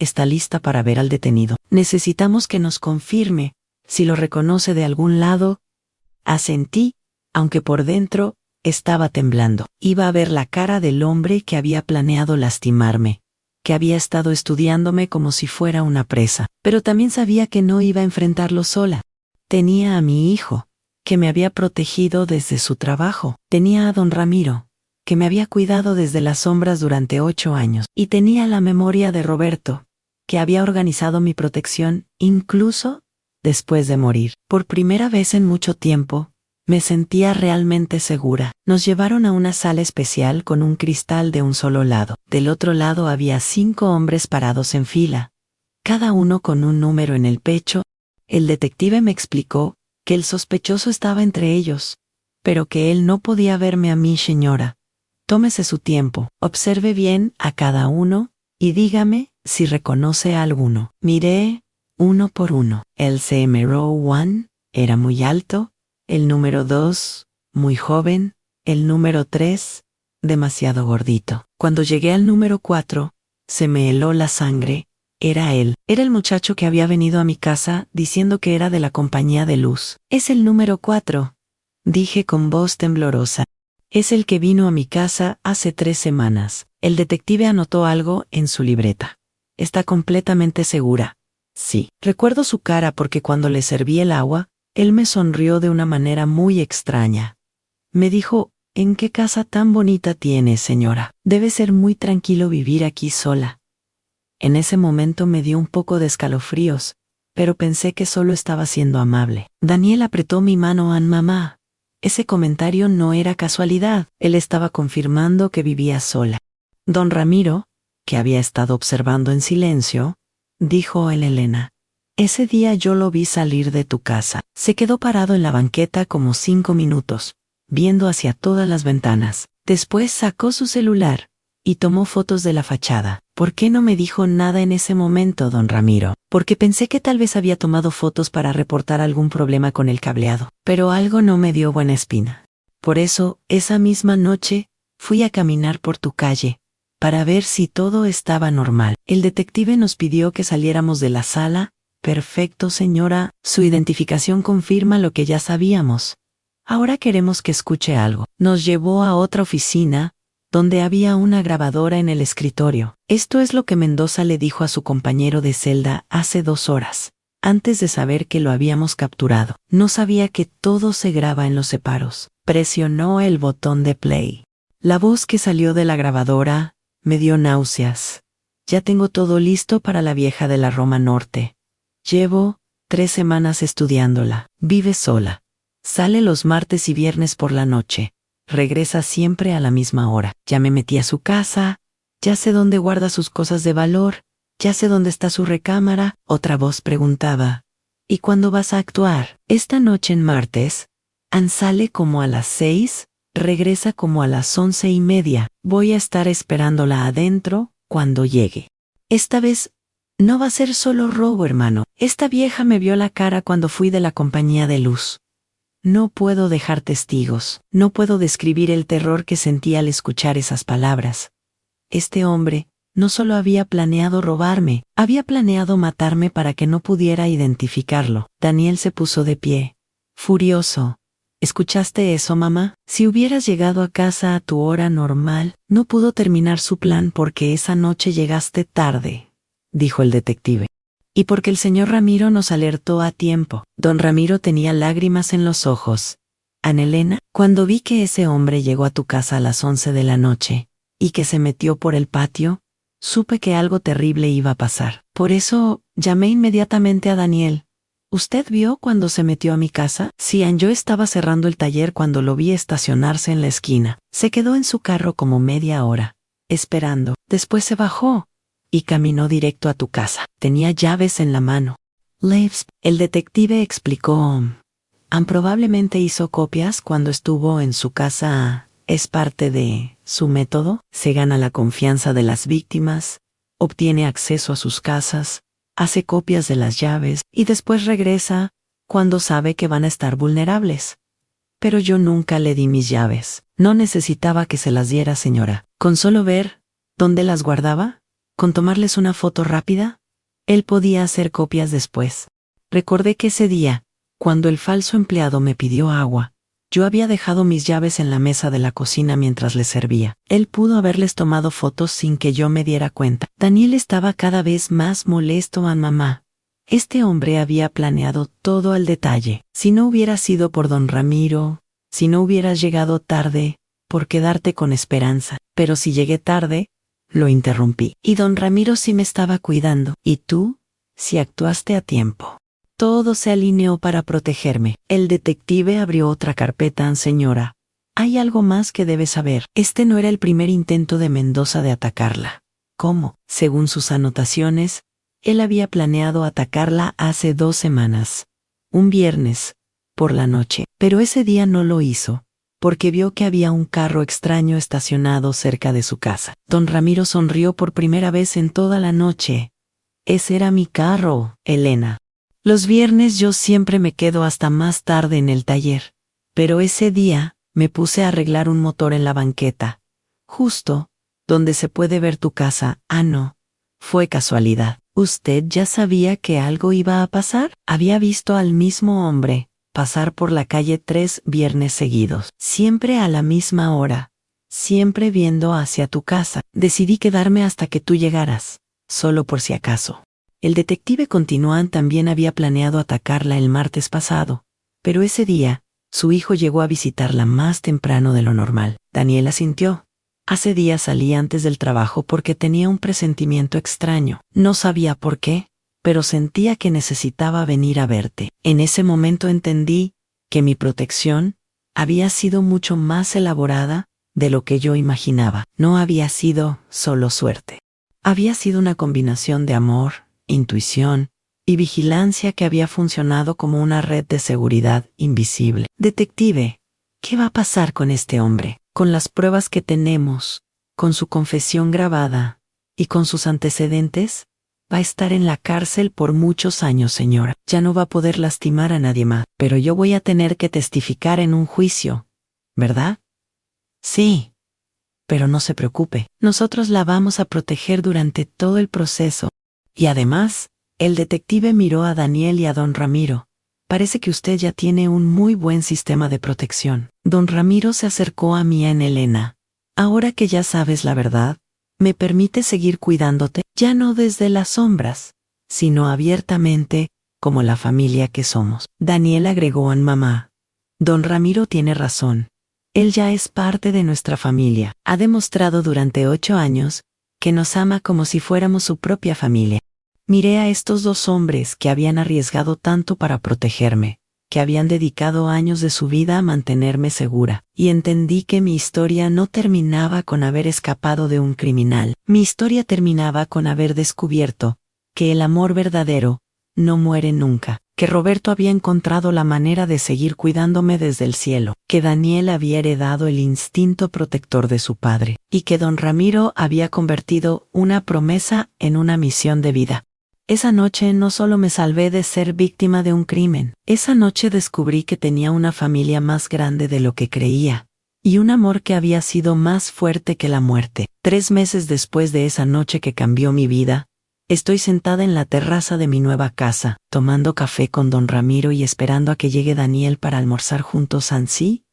está lista para ver al detenido. Necesitamos que nos confirme si lo reconoce de algún lado. Asentí, aunque por dentro estaba temblando. Iba a ver la cara del hombre que había planeado lastimarme, que había estado estudiándome como si fuera una presa. Pero también sabía que no iba a enfrentarlo sola. Tenía a mi hijo, que me había protegido desde su trabajo. Tenía a don Ramiro, que me había cuidado desde las sombras durante 8 años. Y tenía la memoria de Roberto, que había organizado mi protección, incluso después de morir. Por primera vez en mucho tiempo, me sentía realmente segura. Nos llevaron a una sala especial con un cristal de un solo lado. Del otro lado había 5 hombres parados en fila, cada uno con un número en el pecho. El detective me explicó que el sospechoso estaba entre ellos, pero que él no podía verme a mí, señora. Tómese su tiempo, observe bien a cada uno y dígame si reconoce a alguno. Miré uno por uno. El CMRO 1 era muy alto, el número 2 muy joven, el número 3 demasiado gordito. Cuando llegué al número 4, se me heló la sangre. Era él. Era el muchacho que había venido a mi casa diciendo que era de la compañía de luz. Es el número 4, dije con voz temblorosa. Es el que vino a mi casa hace 3 semanas. El detective anotó algo en su libreta. ¿Está completamente segura? Sí. Recuerdo su cara porque cuando le serví el agua, él me sonrió de una manera muy extraña. Me dijo, ¿en qué casa tan bonita tiene, señora? Debe ser muy tranquilo vivir aquí sola. En ese momento me dio un poco de escalofríos, pero pensé que solo estaba siendo amable. Daniel apretó mi mano a mamá. Ese comentario no era casualidad. Él estaba confirmando que vivía sola. Don Ramiro, que había estado observando en silencio, dijo a Elena, ese día yo lo vi salir de tu casa. Se quedó parado en la banqueta como 5 minutos, viendo hacia todas las ventanas. Después sacó su celular y tomó fotos de la fachada. ¿Por qué no me dijo nada en ese momento, don Ramiro? Porque pensé que tal vez había tomado fotos para reportar algún problema con el cableado. Pero algo no me dio buena espina. Por eso, esa misma noche, fui a caminar por tu calle, para ver si todo estaba normal. El detective nos pidió que saliéramos de la sala. Perfecto, señora. Su identificación confirma lo que ya sabíamos. Ahora queremos que escuche algo. Nos llevó a otra oficina, donde había una grabadora en el escritorio. Esto es lo que Mendoza le dijo a su compañero de celda hace 2 horas, antes de saber que lo habíamos capturado. No sabía que todo se graba en los separos. Presionó el botón de play. La voz que salió de la grabadora me dio náuseas. Ya tengo todo listo para la vieja de la Roma Norte. Llevo 3 semanas estudiándola. Vive sola. Sale los martes y viernes por la noche. Regresa siempre a la misma hora. Ya me metí a su casa, ya sé dónde guarda sus cosas de valor, ya sé dónde está su recámara. Otra voz preguntaba, ¿y cuándo vas a actuar? Esta noche en martes. Sale como a las 6, regresa como a las 11:30. Voy a estar esperándola adentro cuando llegue. Esta vez no va a ser solo robo, hermano. Esta vieja me vio la cara cuando fui de la compañía de luz. No puedo dejar testigos, no puedo describir el terror que sentí al escuchar esas palabras. Este hombre no solo había planeado robarme, había planeado matarme para que no pudiera identificarlo. Daniel se puso de pie, furioso. ¿Escuchaste eso, mamá? Si hubieras llegado a casa a tu hora normal, no pudo terminar su plan porque esa noche llegaste tarde, dijo el detective. Y porque el señor Ramiro nos alertó a tiempo. Don Ramiro tenía lágrimas en los ojos. Anelena, cuando vi que ese hombre llegó a tu casa a las 11 de la noche, y que se metió por el patio, supe que algo terrible iba a pasar. Por eso, llamé inmediatamente a Daniel. ¿Usted vio cuando se metió a mi casa? Sí, yo estaba cerrando el taller cuando lo vi estacionarse en la esquina. Se quedó en su carro como media hora, esperando. Después se bajó y caminó directo a tu casa. Tenía llaves en la mano. Leaves, el detective explicó. Probablemente hizo copias cuando estuvo en su casa. Es parte de su método. Se gana la confianza de las víctimas, obtiene acceso a sus casas, hace copias de las llaves y después regresa cuando sabe que van a estar vulnerables. Pero yo nunca le di mis llaves. No necesitaba que se las diera, señora. Con solo ver dónde las guardaba, con tomarles una foto rápida, él podía hacer copias después. Recordé que ese día, cuando el falso empleado me pidió agua, yo había dejado mis llaves en la mesa de la cocina mientras le servía. Él pudo haberles tomado fotos sin que yo me diera cuenta. Daniel estaba cada vez más molesto a mamá. Este hombre había planeado todo al detalle. Si no hubiera sido por don Ramiro, si no hubieras llegado tarde, por quedarte con esperanza. Pero si llegué tarde, lo interrumpí. Y don Ramiro sí me estaba cuidando. ¿Y tú? Sí actuaste a tiempo. Todo se alineó para protegerme. El detective abrió otra carpeta. Señora, hay algo más que debe saber. Este no era el primer intento de Mendoza de atacarla. ¿Cómo? Según sus anotaciones, él había planeado atacarla hace 2 semanas. Un viernes, por la noche. Pero ese día no lo hizo, porque vio que había un carro extraño estacionado cerca de su casa. Don Ramiro sonrió por primera vez en toda la noche. Ese era mi carro, Elena. Los viernes yo siempre me quedo hasta más tarde en el taller, pero ese día me puse a arreglar un motor en la banqueta, justo donde se puede ver tu casa. Ah, no, fue casualidad. ¿Usted ya sabía que algo iba a pasar? Había visto al mismo hombre pasar por la calle 3 viernes seguidos, siempre a la misma hora, siempre viendo hacia tu casa. Decidí quedarme hasta que tú llegaras, solo por si acaso. El detective Continuán también había planeado atacarla el martes pasado, pero ese día, su hijo llegó a visitarla más temprano de lo normal. Daniela sintió. Hace días salí antes del trabajo porque tenía un presentimiento extraño. No sabía por qué, pero sentía que necesitaba venir a verte. En ese momento entendí que mi protección había sido mucho más elaborada de lo que yo imaginaba. No había sido solo suerte. Había sido una combinación de amor, intuición y vigilancia que había funcionado como una red de seguridad invisible. Detective, ¿qué va a pasar con este hombre? Con las pruebas que tenemos, con su confesión grabada y con sus antecedentes, va a estar en la cárcel por muchos años, señora. Ya no va a poder lastimar a nadie más, pero yo voy a tener que testificar en un juicio, ¿verdad? Sí, pero no se preocupe, nosotros la vamos a proteger durante todo el proceso. Y además, el detective miró a Daniel y a don Ramiro. Parece que usted ya tiene un muy buen sistema de protección. Don Ramiro se acercó a mí en Elena. Ahora que ya sabes la verdad, ¿me permite seguir cuidándote? Ya no desde las sombras, sino abiertamente, como la familia que somos. Daniel agregó en mamá. Don Ramiro tiene razón. Él ya es parte de nuestra familia. Ha demostrado durante 8 años que nos ama como si fuéramos su propia familia. Miré a estos 2 hombres que habían arriesgado tanto para protegerme, que habían dedicado años de su vida a mantenerme segura, y entendí que mi historia no terminaba con haber escapado de un criminal. Mi historia terminaba con haber descubierto que el amor verdadero no muere nunca, que Roberto había encontrado la manera de seguir cuidándome desde el cielo, que Daniel había heredado el instinto protector de su padre, y que don Ramiro había convertido una promesa en una misión de vida. Esa noche no solo me salvé de ser víctima de un crimen, esa noche descubrí que tenía una familia más grande de lo que creía, y un amor que había sido más fuerte que la muerte. 3 meses después de esa noche que cambió mi vida, estoy sentada en la terraza de mi nueva casa, tomando café con don Ramiro y esperando a que llegue Daniel para almorzar juntos. Ansí,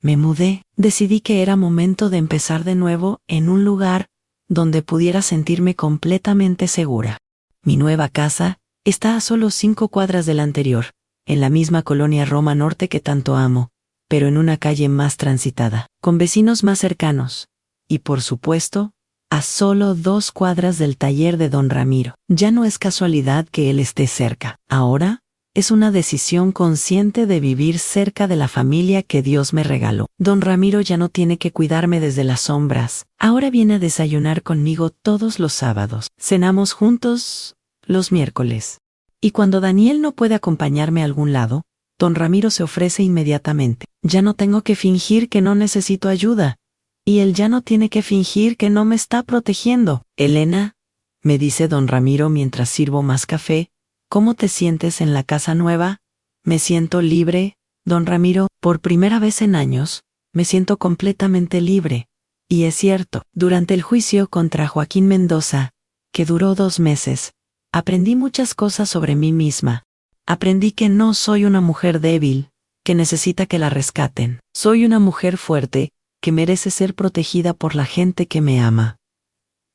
me mudé. Decidí que era momento de empezar de nuevo en un lugar donde pudiera sentirme completamente segura. Mi nueva casa está a solo 5 cuadras de la anterior, en la misma colonia Roma Norte que tanto amo, pero en una calle más transitada, con vecinos más cercanos, y por supuesto, a solo 2 cuadras del taller de don Ramiro. Ya no es casualidad que él esté cerca. Ahora, es una decisión consciente de vivir cerca de la familia que Dios me regaló. Don Ramiro ya no tiene que cuidarme desde las sombras. Ahora viene a desayunar conmigo todos los sábados. Cenamos juntos los miércoles. Y cuando Daniel no puede acompañarme a algún lado, don Ramiro se ofrece inmediatamente. Ya no tengo que fingir que no necesito ayuda. Y él ya no tiene que fingir que no me está protegiendo. Elena, me dice don Ramiro mientras sirvo más café, ¿cómo te sientes en la casa nueva? Me siento libre, don Ramiro. Por primera vez en años, me siento completamente libre. Y es cierto, durante el juicio contra Joaquín Mendoza, que duró 2 meses, aprendí muchas cosas sobre mí misma. Aprendí que no soy una mujer débil, que necesita que la rescaten. Soy una mujer fuerte, que merece ser protegida por la gente que me ama.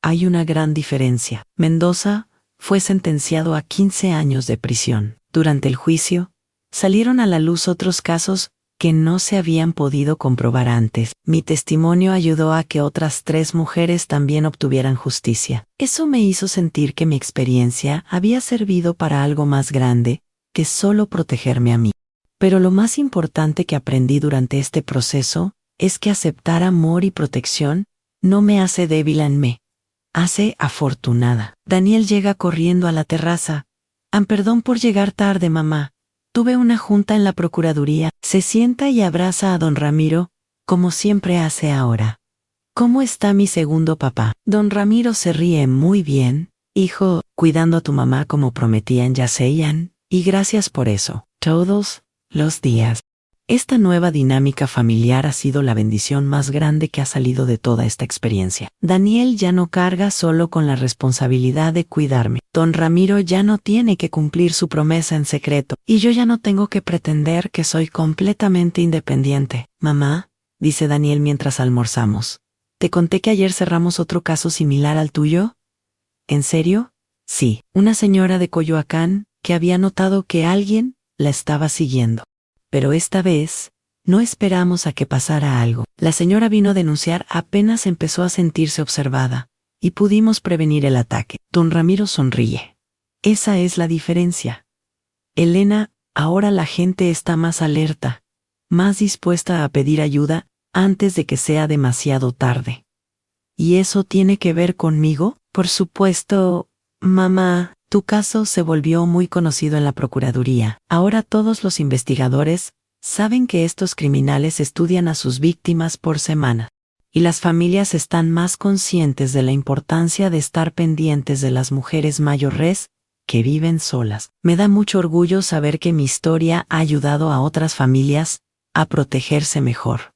Hay una gran diferencia. Mendoza fue sentenciado a 15 años de prisión. Durante el juicio, salieron a la luz otros casos que no se habían podido comprobar antes. Mi testimonio ayudó a que otras 3 mujeres también obtuvieran justicia. Eso me hizo sentir que mi experiencia había servido para algo más grande que solo protegerme a mí. Pero lo más importante que aprendí durante este proceso es que aceptar amor y protección no me hace débil en mí, hace afortunada. Daniel llega corriendo a la terraza. Perdón por llegar tarde, mamá. Tuve una junta en la procuraduría. Se sienta y abraza a don Ramiro, como siempre hace ahora. ¿Cómo está mi segundo papá? Don Ramiro se ríe muy bien. Hijo, cuidando a tu mamá como prometían Yaseyan, y gracias por eso. Todos los días. Esta nueva dinámica familiar ha sido la bendición más grande que ha salido de toda esta experiencia. Daniel ya no carga solo con la responsabilidad de cuidarme. Don Ramiro ya no tiene que cumplir su promesa en secreto. Y yo ya no tengo que pretender que soy completamente independiente. Mamá, dice Daniel mientras almorzamos. ¿Te conté que ayer cerramos otro caso similar al tuyo? ¿En serio? Sí. Una señora de Coyoacán que había notado que alguien la estaba siguiendo. Pero esta vez, no esperamos a que pasara algo. La señora vino a denunciar apenas empezó a sentirse observada, y pudimos prevenir el ataque. Don Ramiro sonríe. Esa es la diferencia. Elena, ahora la gente está más alerta, más dispuesta a pedir ayuda antes de que sea demasiado tarde. ¿Y eso tiene que ver conmigo? Por supuesto, mamá. Tu caso se volvió muy conocido en la Procuraduría. Ahora todos los investigadores saben que estos criminales estudian a sus víctimas por semana. Y las familias están más conscientes de la importancia de estar pendientes de las mujeres mayores que viven solas. Me da mucho orgullo saber que mi historia ha ayudado a otras familias a protegerse mejor.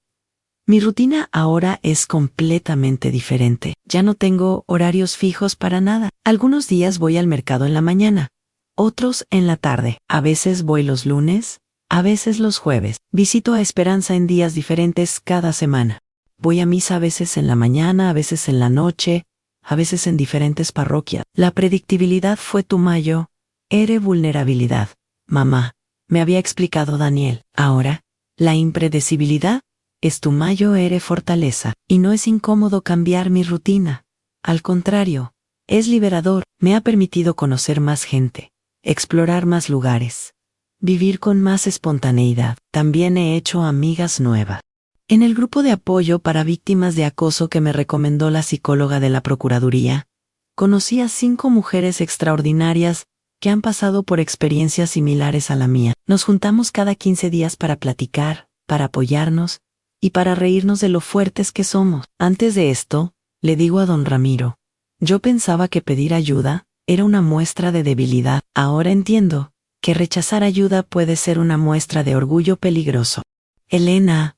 Mi rutina ahora es completamente diferente. Ya no tengo horarios fijos para nada. Algunos días voy al mercado en la mañana, otros en la tarde. A veces voy los lunes, a veces los jueves. Visito a Esperanza en días diferentes cada semana. Voy a misa a veces en la mañana, a veces en la noche, a veces en diferentes parroquias. La predictibilidad fue tu mayo, era vulnerabilidad. Mamá, me había explicado Daniel. Ahora, la impredecibilidad es tu mayo ere fortaleza, y no es incómodo cambiar mi rutina. Al contrario, es liberador, me ha permitido conocer más gente, explorar más lugares, vivir con más espontaneidad. También he hecho amigas nuevas. En el grupo de apoyo para víctimas de acoso que me recomendó la psicóloga de la Procuraduría, conocí a 5 mujeres extraordinarias que han pasado por experiencias similares a la mía. Nos juntamos cada 15 días para platicar, para apoyarnos, y para reírnos de lo fuertes que somos. Antes de esto, le digo a don Ramiro, yo pensaba que pedir ayuda era una muestra de debilidad. Ahora entiendo que rechazar ayuda puede ser una muestra de orgullo peligroso. Elena,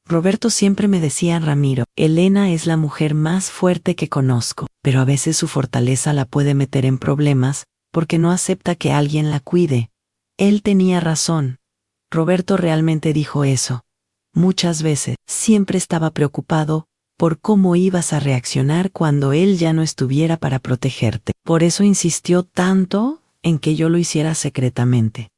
Roberto siempre me decía Ramiro, Elena es la mujer más fuerte que conozco, pero a veces su fortaleza la puede meter en problemas porque no acepta que alguien la cuide. Él tenía razón. Roberto realmente dijo eso. Muchas veces, siempre estaba preocupado por cómo ibas a reaccionar cuando él ya no estuviera para protegerte. Por eso insistió tanto en que yo lo hiciera secretamente.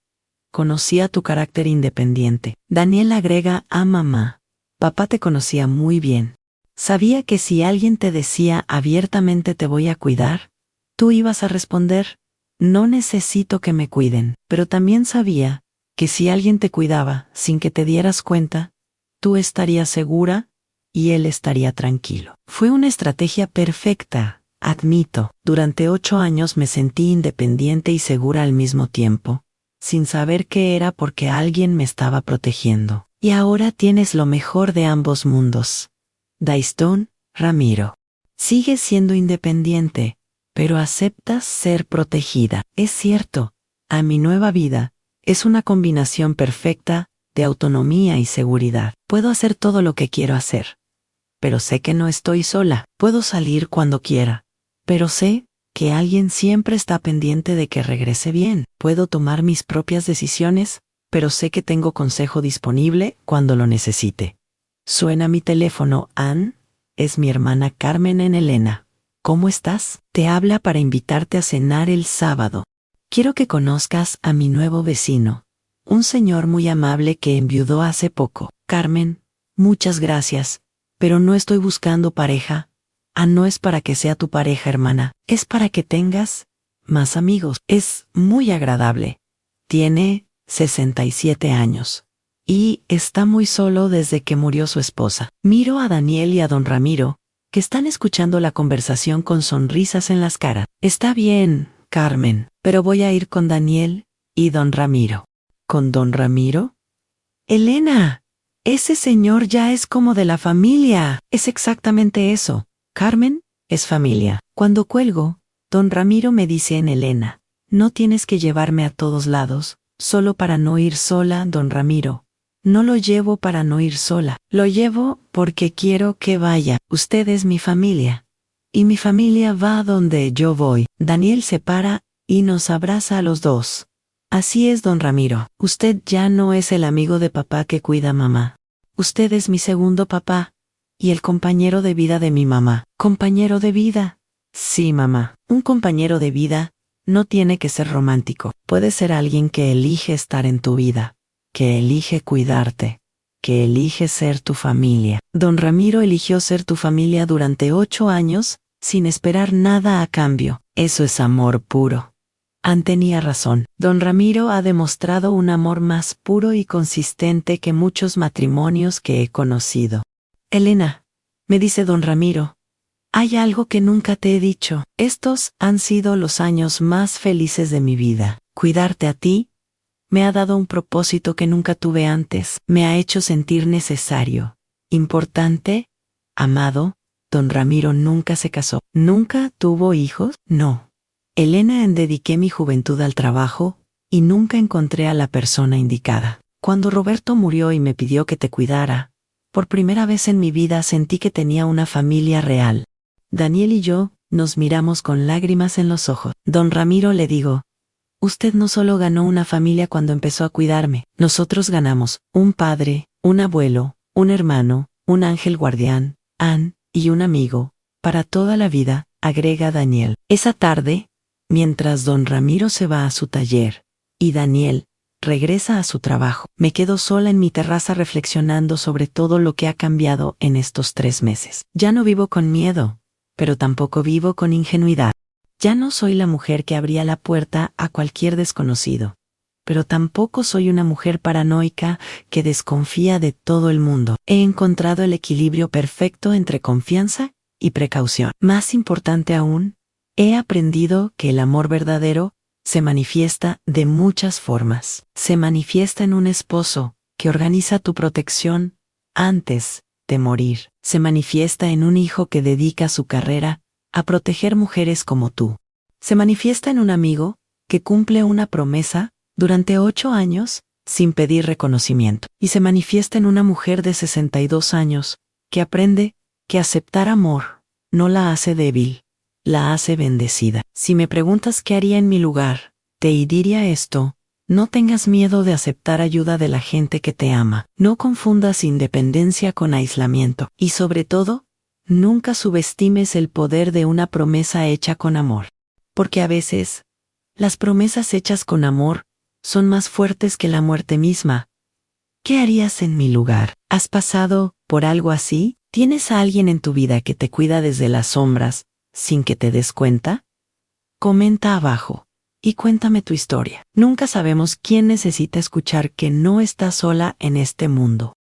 Conocía tu carácter independiente. Daniel agrega a mamá. Papá te conocía muy bien. Sabía que si alguien te decía abiertamente te voy a cuidar, tú ibas a responder, no necesito que me cuiden. Pero también sabía que si alguien te cuidaba sin que te dieras cuenta, tú estarías segura y él estaría tranquilo. Fue una estrategia perfecta, admito. Durante 8 años me sentí independiente y segura al mismo tiempo, sin saber que era porque alguien me estaba protegiendo. Y ahora tienes lo mejor de ambos mundos. Daistón, Ramiro. Sigues siendo independiente, pero aceptas ser protegida. Es cierto, a mi nueva vida es una combinación perfecta de autonomía y seguridad. Puedo hacer todo lo que quiero hacer. Pero sé que no estoy sola. Puedo salir cuando quiera. Pero sé que alguien siempre está pendiente de que regrese bien. Puedo tomar mis propias decisiones, pero sé que tengo consejo disponible cuando lo necesite. Suena mi teléfono. Ann, es mi hermana Carmen en Elena. ¿Cómo estás? Te habla para invitarte a cenar el sábado. Quiero que conozcas a mi nuevo vecino. un señor muy amable que enviudó hace poco. Carmen, muchas gracias, pero no estoy buscando pareja. No es para que sea tu pareja, hermana, es para que tengas más amigos. Es muy agradable. Tiene 67 años. Y está muy solo desde que murió su esposa. Miro a Daniel y a don Ramiro, que están escuchando la conversación con sonrisas en las caras. Está bien, Carmen, pero voy a ir con Daniel y don Ramiro. ¿Con don Ramiro? Elena, ese señor ya es como de la familia. Es exactamente eso. Carmen, es familia. Cuando cuelgo, don Ramiro me dice en Elena, no tienes que llevarme a todos lados, solo para no ir sola, don Ramiro. No lo llevo para no ir sola, lo llevo porque quiero que vaya. Usted es mi familia. Y mi familia va a donde yo voy. Daniel se para y nos abraza a los dos. Así es, don Ramiro. Usted ya no es el amigo de papá que cuida a mamá. Usted es mi segundo papá. Y el compañero de vida de mi mamá. ¿Compañero de vida? Sí, mamá. Un compañero de vida no tiene que ser romántico. Puede ser alguien que elige estar en tu vida, que elige cuidarte, que elige ser tu familia. Don Ramiro eligió ser tu familia durante 8 años, sin esperar nada a cambio. Eso es amor puro. Ann tenía razón. Don Ramiro ha demostrado un amor más puro y consistente que muchos matrimonios que he conocido. Elena, me dice don Ramiro, hay algo que nunca te he dicho. Estos han sido los años más felices de mi vida. Cuidarte a ti me ha dado un propósito que nunca tuve antes. Me ha hecho sentir necesario, importante, amado. Don Ramiro nunca se casó. ¿Nunca tuvo hijos? No. Elena, dediqué mi juventud al trabajo y nunca encontré a la persona indicada. Cuando Roberto murió y me pidió que te cuidara, por primera vez en mi vida sentí que tenía una familia real. Daniel y yo nos miramos con lágrimas en los ojos. Don Ramiro, le digo, usted no solo ganó una familia cuando empezó a cuidarme, nosotros ganamos un padre, un abuelo, un hermano, un ángel guardián, Ann, y un amigo, para toda la vida, agrega Daniel. Esa tarde, mientras don Ramiro se va a su taller, y Daniel regresa a su trabajo, me quedo sola en mi terraza reflexionando sobre todo lo que ha cambiado en estos 3 meses. Ya no vivo con miedo, pero tampoco vivo con ingenuidad. Ya no soy la mujer que abría la puerta a cualquier desconocido, pero tampoco soy una mujer paranoica que desconfía de todo el mundo. He encontrado el equilibrio perfecto entre confianza y precaución. Más importante aún, he aprendido que el amor verdadero se manifiesta de muchas formas. Se manifiesta en un esposo que organiza tu protección antes de morir. Se manifiesta en un hijo que dedica su carrera a proteger mujeres como tú. Se manifiesta en un amigo que cumple una promesa durante 8 años sin pedir reconocimiento. Y se manifiesta en una mujer de 62 años que aprende que aceptar amor no la hace débil, la hace bendecida. Si me preguntas qué haría en mi lugar, te diría esto: no tengas miedo de aceptar ayuda de la gente que te ama. No confundas independencia con aislamiento. Y sobre todo, nunca subestimes el poder de una promesa hecha con amor. Porque a veces, las promesas hechas con amor son más fuertes que la muerte misma. ¿Qué harías en mi lugar? ¿Has pasado por algo así? ¿Tienes a alguien en tu vida que te cuida desde las sombras, sin que te des cuenta? Comenta abajo y cuéntame tu historia. Nunca sabemos quién necesita escuchar que no estás sola en este mundo.